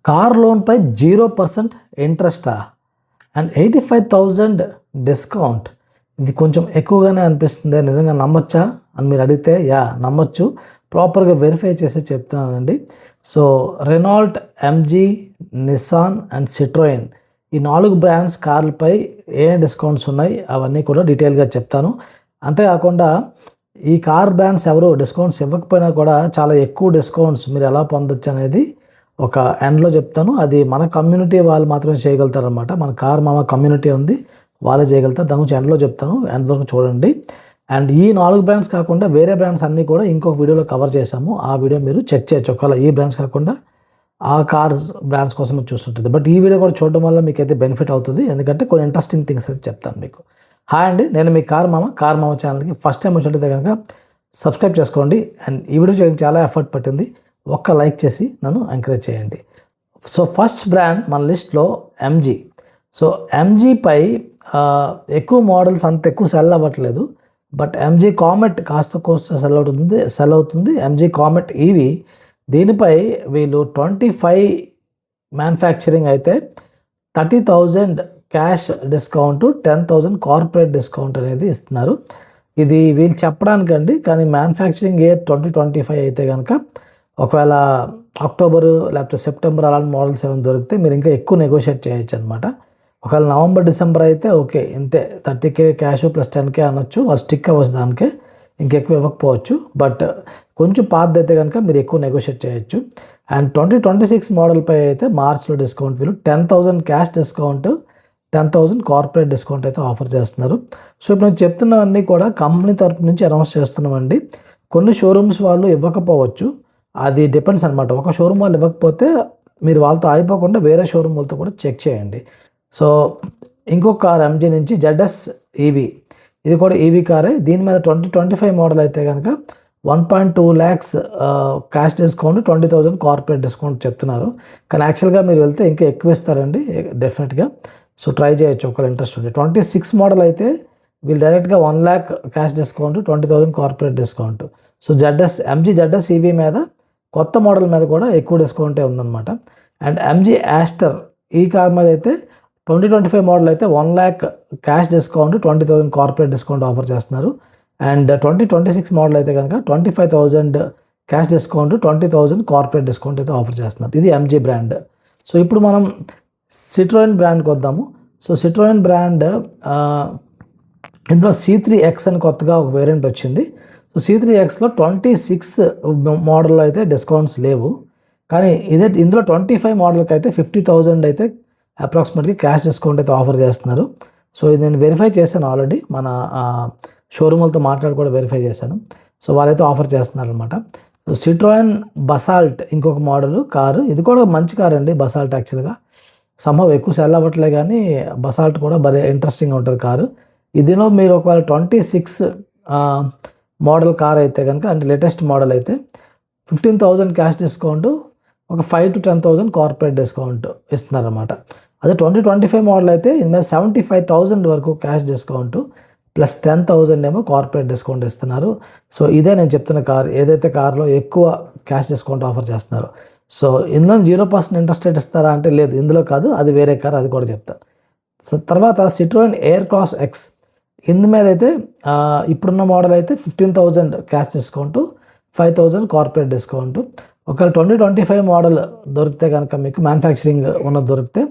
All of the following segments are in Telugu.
కార్ లోన్పై 0% ఇంట్రెస్టా అండ్ 85,000 డిస్కౌంట్. ఇది కొంచెం ఎక్కువగానే అనిపిస్తుంది, నిజంగా నమ్మొచ్చా అని మీరు అడిగితే నమ్మొచ్చు. ప్రాపర్గా వెరిఫై చేసి చెప్తున్నానండి. So Renault, MG, Nissan and Citroen ఈ 4 బ్రాండ్స్ కార్లపై ఏ డిస్కౌంట్స్ ఉన్నాయి అవన్నీ కూడా డీటెయిల్గా చెప్తాను. అంతేకాకుండా ఈ కార్ బ్రాండ్స్ ఎవరు డిస్కౌంట్స్ ఇవ్వకపోయినా కూడా చాలా ఎక్కువ డిస్కౌంట్స్ మీరు ఎలా పొందొచ్చు అనేది ఒక ఎండ్లో చెప్తాను. అది మన కమ్యూనిటీ వాళ్ళు మాత్రమే చేయగలుగుతారు అనమాట. మన కార్ మామ కమ్యూనిటీ ఉంది, వాళ్ళే చేయగలుగుతారు. దాని గురించి ఎండ్లో చెప్తాను, ఎండ్ వరకు చూడండి. అండ్ ఈ 4 బ్రాండ్స్ కాకుండా వేరే బ్రాండ్స్ అన్నీ కూడా ఇంకొక వీడియోలో కవర్ చేశాము. ఆ వీడియో మీరు చెక్ చేయొచ్చు, ఒకవేళ ఈ బ్రాండ్స్ కాకుండా ఆ కార్స్ బ్రాండ్స్ కోసం చూస్తుంటుంది. బట్ ఈ వీడియో కూడా చూడడం వల్ల మీకు అయితే బెనిఫిట్ అవుతుంది, ఎందుకంటే కొన్ని ఇంట్రెస్టింగ్ థింగ్స్ అయితే చెప్తాను మీకు. హాయ్ అండి, నేను మీ కార్ మామ ఛానల్కి ఫస్ట్ టైం వచ్చినట్లయితే కనుక సబ్స్క్రైబ్ చేసుకోండి. అండ్ ఈ వీడియో చేయడానికి చాలా ఎఫర్ట్ పట్టింది, ఒక్క లైక్ చేసి నన్ను ఎంకరేజ్ చేయండి. సో ఫస్ట్ బ్రాండ్ మన లిస్ట్లో ఎంజీ. సో ఎంజీపై ఎక్కువ మోడల్స్ అంత ఎక్కువ సెల్ అవ్వట్లేదు, బట్ ఎంజీ కామెట్ కాస్త సెల్ అవుతుంది. ఎంజీ కామెట్ ఈవీ, దీనిపై వీళ్ళు 25 మ్యానుఫ్యాక్చరింగ్ అయితే 30,000 క్యాష్ డిస్కౌంట్, 10,000 కార్పొరేట్ డిస్కౌంట్ అనేది ఇస్తున్నారు. ఇది వీళ్ళు చెప్పడానికండి, కానీ మ్యానుఫ్యాక్చరింగ్ ఇయర్ 2025 అయితే కనుక ఒకవేళ అక్టోబరు లేకపోతే సెప్టెంబర్ అలాంటి మోడల్స్ ఏమైనా దొరికితే మీరు ఇంకా ఎక్కువ నెగోషియేట్ చేయొచ్చు అనమాట. ఒకవేళ నవంబర్, డిసెంబర్ అయితే ఓకే, ఇంతే 30K క్యాష్ ప్లస్ 10K అనొచ్చు, వాళ్ళు స్టిక్ అవ్వచ్చు, దానికే ఇంకెక్కువ ఇవ్వకపోవచ్చు. బట్ కొంచెం పాతది అయితే కనుక మీరు ఎక్కువ నెగోషియేట్ చేయొచ్చు. అండ్ 2026 మోడల్పై అయితే మార్చ్లో డిస్కౌంట్ వీళ్ళు 10,000 క్యాష్ డిస్కౌంట్, 10,000 కార్పొరేట్ డిస్కౌంట్ అయితే ఆఫర్ చేస్తున్నారు. సో ఇప్పుడు నేను చెప్తున్నవన్నీ కూడా కంపెనీ తరపు నుంచి అనౌన్స్ చేస్తున్నామండి. కొన్ని షోరూమ్స్ వాళ్ళు ఇవ్వకపోవచ్చు, అది డిపెండ్స్ అనమాట. ఒక షోరూమ్ వాళ్ళు ఇవ్వకపోతే మీరు వాళ్ళతో అయిపోకుండా వేరే షోరూమ్ వాళ్ళతో కూడా చెక్ చేయండి. సో ఇంకొక కార్ ఎంజీ నుంచి ZS ఈవీ, ఇది కూడా ఈవీ కారే. దీని మీద 2025 మోడల్ అయితే కనుక 1.2 lakhs cash discount, 20,000 corporate discount చెప్తున్నారు. కానీ యాక్చువల్గా మీరు వెళ్తే ఇంకా ఎక్కువ ఇస్తారండి డెఫినెట్గా. సో ట్రై చేయొచ్చు ఒకవేళ ఇంట్రెస్ట్ ఉంది. 26 మోడల్ అయితే వీళ్ళు డైరెక్ట్గా 1 lakh cash discount, 20,000 corporate discount. So MG ZS EV మీద కొత్త మోడల్ మీద కూడా ఎక్కువ డిస్కౌంటే ఉందన్నమాట. అండ్ ఎంజీ యాస్టర్ ఈ కార్ మీద అయితే 2025 మోడల్ అయితే 1 lakh cash discount, 20,000 corporate discount offer చేస్తున్నారు. అండ్ 2026 మోడల్ అయితే కనుక 25,000 క్యాష్ డిస్కౌంట్, 20,000 కార్పొరేట్ డిస్కౌంట్ అయితే ఆఫర్ చేస్తున్నారు. ఇది ఎంజీ బ్రాండ్. సో ఇప్పుడు మనం సిట్రోయిన్ బ్రాండ్కి వద్దాము. సో సిట్రోయిన్ బ్రాండ్ ఇందులో C3X అని కొత్తగా ఒక వేరియంట్ వచ్చింది. సో C3Xలో 26 మోడల్లో అయితే డిస్కౌంట్స్ లేవు, కానీ ఇందులో 25 మోడల్కి అయితే 50,000 అయితే అప్రాక్సిమేట్గా క్యాష్ డిస్కౌంట్ అయితే ఆఫర్ చేస్తున్నారు. సో ఇది నేను వెరిఫై చేశాను ఆల్రెడీ, మన షోరూమ్లతో మాట్లాడి కూడా వెరిఫై చేశాను. సో వాళ్ళైతే ఆఫర్ చేస్తున్నారు అనమాట. సో సిట్రోయిన్ బసాల్ట్ ఇంకొక మోడల్ కారు, ఇది కూడా మంచి కార్ అండి. బసాల్ట్ యాక్చువల్గా సంభవం ఎక్కువ సెల్ అవ్వట్లే, కానీ బసాల్ట్ కూడా భలే ఇంట్రెస్టింగ్గా ఉంటుంది కారు. ఇదిలో మీరు ఒకవేళ 26 మోడల్ కార్ అయితే కనుక, అంటే లేటెస్ట్ మోడల్ అయితే 15,000 క్యాష్ డిస్కౌంట్, ఒక 5 to 10,000 కార్పొరేట్ డిస్కౌంట్ ఇస్తున్నారన్నమాట. అదే 2025 మోడల్ అయితే ఇది మీద 75,000 వరకు క్యాష్ డిస్కౌంట్ ప్లస్ 10,000 ఏమో కార్పొరేట్ డిస్కౌంట్ ఇస్తున్నారు. సో ఇదే నేను చెప్తున్న కార్, ఏదైతే కార్లో ఎక్కువ క్యాష్ డిస్కౌంట్ ఆఫర్ చేస్తున్నారు. సో ఇందులో 0% ఇంట్రెస్ట్ రేట్ ఇస్తారా అంటే లేదు, ఇందులో కాదు, అది వేరే కార్, అది కూడా చెప్తాను. సో తర్వాత సిట్రోయిన్ ఎయిర్ క్రాస్ X, ఇందు మీద అయితే ఇప్పుడున్న మోడల్ అయితే 15,000 క్యాష్ డిస్కౌంట్, 5,000 కార్పొరేట్ డిస్కౌంట్. ఒకవేళ 2025 మోడల్ దొరికితే కనుక మీకు మ్యానుఫ్యాక్చరింగ్ ఉన్నది దొరికితే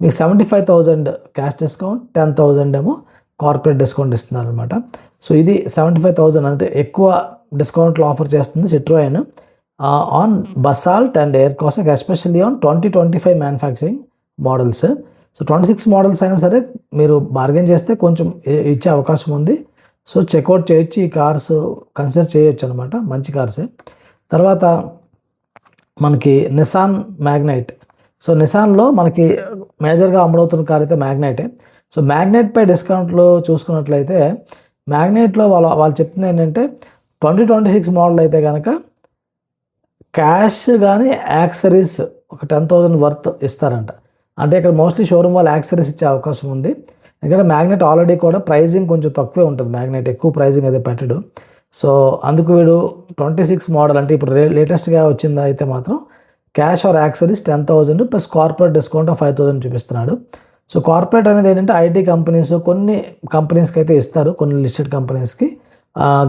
మీకు 75,000 క్యాష్ డిస్కౌంట్, 10,000 ఏమో కార్పొరేట్ డిస్కౌంట్ ఇస్తున్నారు అనమాట. సో ఇది 75,000 అంటే ఎక్కువ డిస్కౌంట్లు ఆఫర్ చేస్తుంది Citroen on basalt and air cross X, especially on 2025 manufacturing models. So 26 models అయినా సరే మీరు బార్గెన్ చేస్తే కొంచెం ఇచ్చే అవకాశం ఉంది. సో చెక్అవుట్ చేయొచ్చు, ఈ కార్స్ కన్సిడర్ చేయొచ్చు అనమాట, మంచి కార్సే. తర్వాత మనకి నిసాన్ మ్యాగ్నైట్. సో నిసాన్లో మనకి మేజర్గా అమ్ముడవుతున్న కార్ అయితే మ్యాగ్నైటే. సో మ్యాగ్నైట్పై డిస్కౌంట్లు చూసుకున్నట్లయితే మ్యాగ్నైట్లో వాళ్ళు చెప్తుంది ఏంటంటే 2026 మోడల్ అయితే కనుక క్యాష్ కానీ యాక్సరీస్ ఒక 10,000 వర్త్ ఇస్తారంట. అంటే ఇక్కడ మోస్ట్లీ షోరూమ్ వాళ్ళు యాక్సరీస్ ఇచ్చే అవకాశం ఉంది, ఎందుకంటే మ్యాగ్నెట్ ఆల్రెడీ కూడా ప్రైజింగ్ కొంచెం తక్కువే ఉంటుంది. మ్యాగ్నెట్ ఎక్కువ ప్రైజింగ్ అయితే పెట్టడు. సో అందుకు వీడు 26 మోడల్ అంటే ఇప్పుడు లేటెస్ట్గా వచ్చింది అయితే మాత్రం cash or accessories 10,000 plus corporate discount of 5,000 చూపిస్తున్నాడు. సో కార్పొరేట్ అనేది ఏంటంటే ఐటీ కంపెనీస్, కొన్ని కంపెనీస్కి అయితే ఇస్తారు, కొన్ని లిస్టెడ్ కంపెనీస్కి,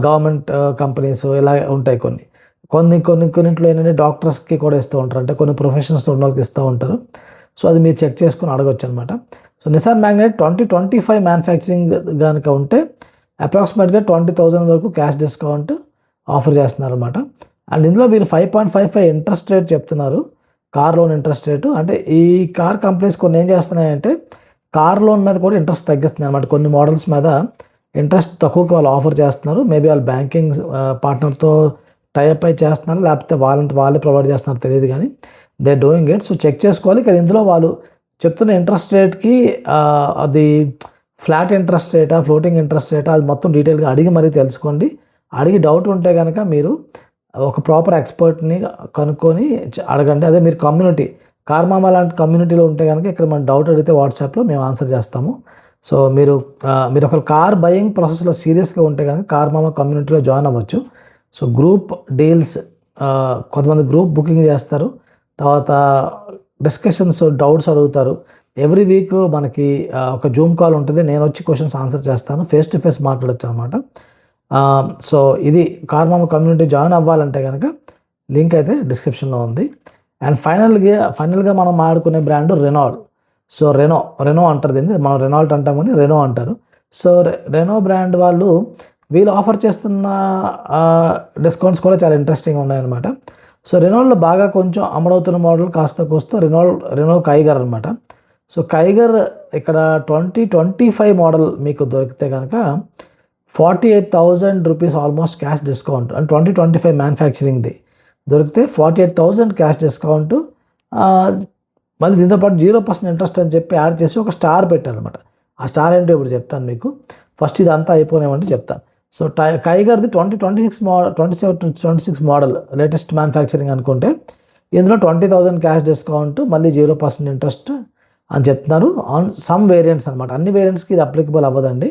గవర్నమెంట్ కంపెనీస్ ఇలా ఉంటాయి. కొన్నింట్లో ఏంటంటే డాక్టర్స్కి కూడా ఇస్తూ ఉంటారు, అంటే కొన్ని ప్రొఫెషన్స్లో ఉన్న వాళ్ళకి ఇస్తూ ఉంటారు. సో అది మీరు చెక్ చేసుకుని అడగొచ్చు అనమాట. సో నిసాన్ మ్యాగ్నైట్ 2025 మ్యానుఫ్యాక్చరింగ్ కనుక ఉంటే అప్రాక్సిమేట్గా 20,000 వరకు క్యాష్ డిస్కౌంట్ ఆఫర్ చేస్తున్నారు అనమాట. అండ్ ఇందులో వీళ్ళు 5.55 ఇంట్రెస్ట్ రేట్ చెప్తున్నారు, కార్ లోన్ ఇంట్రెస్ట్ రేటు. అంటే ఈ కార్ కంపెనీస్ కొన్ని ఏం చేస్తున్నాయంటే కార్ లోన్ మీద కూడా ఇంట్రెస్ట్ తగ్గిస్తున్నాయి అనమాట. కొన్ని మోడల్స్ మీద ఇంట్రెస్ట్ తక్కువకి వాళ్ళు ఆఫర్ చేస్తున్నారు. మేబీ వాళ్ళు బ్యాంకింగ్ పార్ట్నర్తో టైఅప్ అయి చేస్తున్నారు, లేకపోతే వాళ్ళే ప్రొవైడ్ చేస్తున్నారు, తెలియదు, కానీ they doing it. So check చేసుకోవాలి. కానీ ఇందులో వాళ్ళు చెప్తున్న ఇంట్రెస్ట్ రేట్కి అది ఫ్లాట్ ఇంట్రెస్ట్ రేటా, ఫ్లోటింగ్ ఇంట్రెస్ట్ రేటా, అది మొత్తం డీటెయిల్గా అడిగి మరీ తెలుసుకోండి. అడిగి డౌట్ ఉంటే కనుక మీరు ఒక ప్రాపర్ ఎక్స్పర్ట్ని కనుక్కొని అడగండి. అదే మీరు కమ్యూనిటీ, కార్మామా లాంటి కమ్యూనిటీలో ఉంటే కనుక ఇక్కడ మన డౌట్ అడిగితే వాట్సాప్లో మేము ఆన్సర్ చేస్తాము. సో మీరు ఒక కార్ బయింగ్ ప్రాసెస్లో సీరియస్గా ఉంటే కనుక కార్మామా కమ్యూనిటీలో జాయిన్ అవ్వచ్చు. సో గ్రూప్ డీల్స్, కొంతమంది గ్రూప్ బుకింగ్ చేస్తారు, తర్వాత డిస్కషన్స్, డౌట్స్ అడుగుతారు. ఎవ్రీ వీక్ మనకి ఒక జూమ్ కాల్ ఉంటుంది, నేను వచ్చి క్వశ్చన్స్ ఆన్సర్ చేస్తాను, ఫేస్ టు ఫేస్ మాట్లాడచ్చు అనమాట. సో ఇది కార్మామా కమ్యూనిటీ జాయిన్ అవ్వాలంటే కనుక లింక్ అయితే డిస్క్రిప్షన్లో ఉంది. అండ్ ఫైనల్గా మనం ఆడుకునే బ్రాండ్ రెనాల్ట్. సో రెనో అంటారు దీన్ని, మనం రెనాల్ట్ అంటాం కానీ రెనో అంటారు. సో రెనో బ్రాండ్ వీళ్ళు ఆఫర్ చేస్తున్న డిస్కౌంట్స్ కూడా చాలా ఇంట్రెస్టింగ్గా ఉన్నాయన్నమాట. సో రెనాల్ట్లో బాగా కొంచెం అమలవుతున్న మోడల్ కాస్త రెనో కైగర్ అనమాట. సో కైగర్ ఇక్కడ 2025 మోడల్ మీకు దొరికితే కనుక 48,000 rupees almost cash discount. And 2025 మ్యానుఫ్యాక్చరింగ్ది దొరికితే 48,000 క్యాష్ డిస్కౌంట్. మళ్ళీ దీంతోపాటు 0% ఇంట్రెస్ట్ అని చెప్పి యాడ్ చేసి ఒక స్టార్ పెట్టారనమాట. ఆ స్టార్ ఏంటో ఇప్పుడు చెప్తాను మీకు. ఫస్ట్ ఇదంతా అయిపోయినామంటే చెప్తాను. సో కైగర్ది 2026 మోడల్ లేటెస్ట్ మ్యానుఫ్యాక్చరింగ్ అనుకుంటే ఇందులో 20,000 క్యాష్ డిస్కౌంట్, మళ్ళీ 0% ఇంట్రెస్ట్ అని చెప్తున్నారు ఆన్ సమ్ వేరియంట్స్ అనమాట. అన్ని వేరియంట్స్కి ఇది అప్లికబుల్ అవ్వదండి,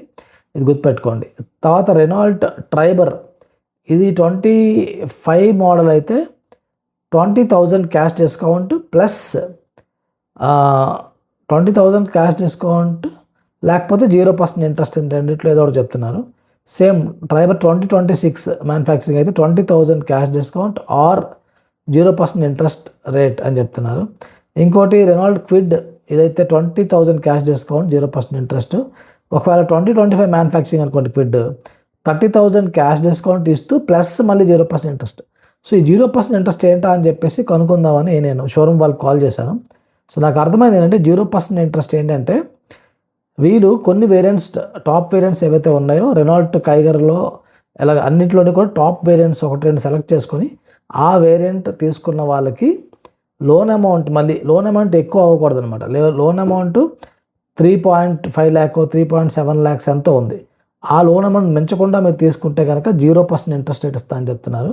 ఇది గుర్తుపెట్టుకోండి. తర్వాత రెనాల్ట్ ట్రైబర్, ఇది 25 మోడల్ అయితే 20,000 cash discount plus 20,000 cash discount లేకపోతే 0% ఇంట్రెస్ట్, రెండిట్లో ఏదో ఒకటి చెప్తున్నారు. సేమ్ ట్రైబర్ 2026 మ్యానుఫ్యాక్చరింగ్ అయితే 20,000 cash discount or 0% interest rate అని చెప్తున్నారు. ఇంకోటి రెనాల్ట్ క్విడ్, ఇదైతే 20,000 క్యాష్ డిస్కౌంట్, 0% ఇంట్రెస్ట్. ఒకవేళ 2025 మ్యానుఫ్యాక్చరింగ్ అనుకోండి క్విడ్, 30,000 క్యాష్ డిస్కౌంట్ ఇస్తూ ప్లస్ మళ్ళీ 0% ఇంట్రెస్ట్. సో ఈ 0% ఇంట్రెస్ట్ ఏంటా అని చెప్పేసి కనుక్కుందామని నేను షోరూమ్ వాళ్ళకి కాల్ చేశాను. సో నాకు అర్థమైంది ఏంటంటే 0% ఇంట్రెస్ట్ ఏంటంటే వీళ్ళు కొన్ని వేరియంట్స్, టాప్ వేరియంట్స్ ఏవైతే ఉన్నాయో రెనాల్ట్ కైగర్లో ఇలా అన్నింటిలోని కూడా టాప్ వేరియంట్స్ 1-2 సెలెక్ట్ చేసుకొని ఆ వేరియంట్ తీసుకున్న వాళ్ళకి లోన్ అమౌంట్ ఎక్కువ అవ్వకూడదు అనమాట. లోన్ అమౌంట్ 3.5 lakh 3.7 lakhs ఎంతో ఉంది. ఆ లోన్ అమౌంట్ మించకుండా మీరు తీసుకుంటే కనుక 0% ఇంట్రెస్ట్ రేట్ ఇస్తా అని చెప్తున్నారు.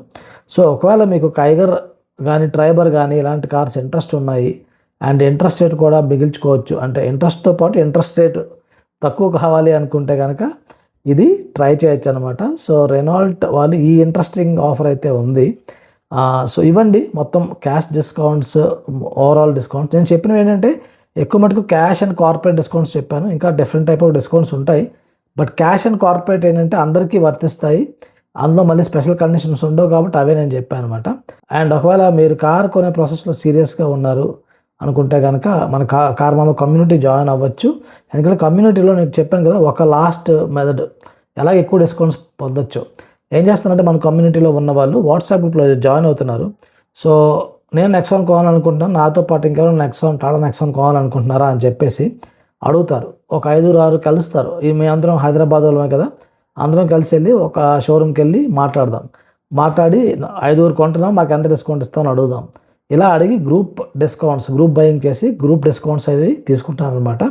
సో ఒకవేళ మీకు కైగర్ కానీ ట్రైబర్ కానీ ఇలాంటి కార్స్ ఇంట్రెస్ట్ ఉన్నాయి అండ్ ఇంట్రెస్ట్ రేట్ కూడా మిగిల్చుకోవచ్చు, అంటే ఇంట్రెస్ట్తో పాటు ఇంట్రెస్ట్ రేట్ తక్కువ కావాలి అనుకుంటే కనుక ఇది ట్రై చేయొచ్చు అనమాట. సో రెనాల్ట్ వాళ్ళు ఈ ఇంట్రెస్టింగ్ ఆఫర్ అయితే ఉంది. సో ఇవ్వండి మొత్తం క్యాష్ డిస్కౌంట్స్, ఓవరాల్ డిస్కౌంట్స్. నేను చెప్పినవి ఏంటంటే ఎక్కువ మటుకు క్యాష్ అండ్ కార్పొరేట్ డిస్కౌంట్స్ చెప్పాను, ఇంకా డిఫరెంట్ టైప్ ఆఫ్ డిస్కౌంట్స్ ఉంటాయి. బట్ క్యాష్ అండ్ కార్పొరేట్ ఏంటంటే అందరికీ వర్తిస్తాయి, అందులో మళ్ళీ స్పెషల్ కండిషన్స్ ఉండవు కాబట్టి అవే నేను చెప్పాను అనమాట. అండ్ ఒకవేళ మీరు కార్ కొనే ప్రాసెస్లో సీరియస్గా ఉన్నారు అనుకుంటే కనుక మన కార్మామా కమ్యూనిటీ జాయిన్ అవ్వచ్చు. ఎందుకంటే కమ్యూనిటీలో నేను చెప్పాను కదా ఒక లాస్ట్ మెథడ్ ఎలా ఎక్కువ డిస్కౌంట్స్ పొందొచ్చు. ఏం చేస్తానంటే మన కమ్యూనిటీలో ఉన్న వాళ్ళు వాట్సాప్ గ్రూప్లో జాయిన్ అవుతున్నారు. సో నేను నెక్సాన్ కొనాలనుకుంటున్నాను, నాతో పాటు ఇంకెవరైనా టాటా నెక్సాన్ కొనాలనుకుంటున్నారా అని చెప్పేసి అడుగుతారు. ఒక 5-6 కలుస్తారు. మేము అందరం హైదరాబాద్ వాళ్ళమే కదా, అందరం కలిసి వెళ్ళి ఒక షోరూమ్కి వెళ్ళి మాట్లాడి 5 కొంటున్నాం, మాకు ఎంత డిస్కౌంట్ ఇస్తామని అడుగుదాం. ఇలా అడిగి గ్రూప్ బయింగ్ చేసి గ్రూప్ డిస్కౌంట్స్ అవి తీసుకుంటారనమాట.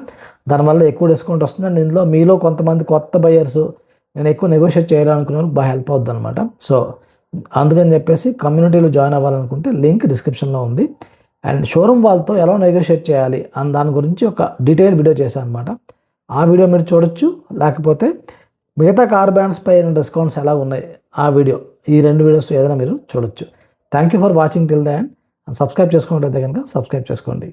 దానివల్ల ఎక్కువ డిస్కౌంట్ వస్తుంది. అండ్ ఇందులో మీలో కొంతమంది కొత్త బయర్స్ నేను ఎక్కువ నెగోషియేట్ చేయాలనుకునే వాళ్ళకి బాగా హెల్ప్ అవుతుంది అనమాట. సో అందుకని చెప్పేసి కమ్యూనిటీలో జాయిన్ అవ్వాలనుకుంటే లింక్ డిస్క్రిప్షన్లో ఉంది. అండ్ షోరూమ్ వాళ్ళతో ఎలా నెగోషియేట్ చేయాలి అని దాని గురించి ఒక డీటెయిల్ వీడియో చేశాను అనమాట. ఆ వీడియో మీరు చూడొచ్చు, లేకపోతే మిగతా కార్ బ్రాండ్స్ పై డిస్కౌంట్స్ ఎలా ఉన్నాయి ఆ వీడియో, ఈ 2 వీడియోస్ ఏదైనా మీరు చూడొచ్చు. Thank you for watching till the end. Subscribe చేసుకున్నట్లయితే కనుక సబ్స్క్రైబ్ చేసుకోండి.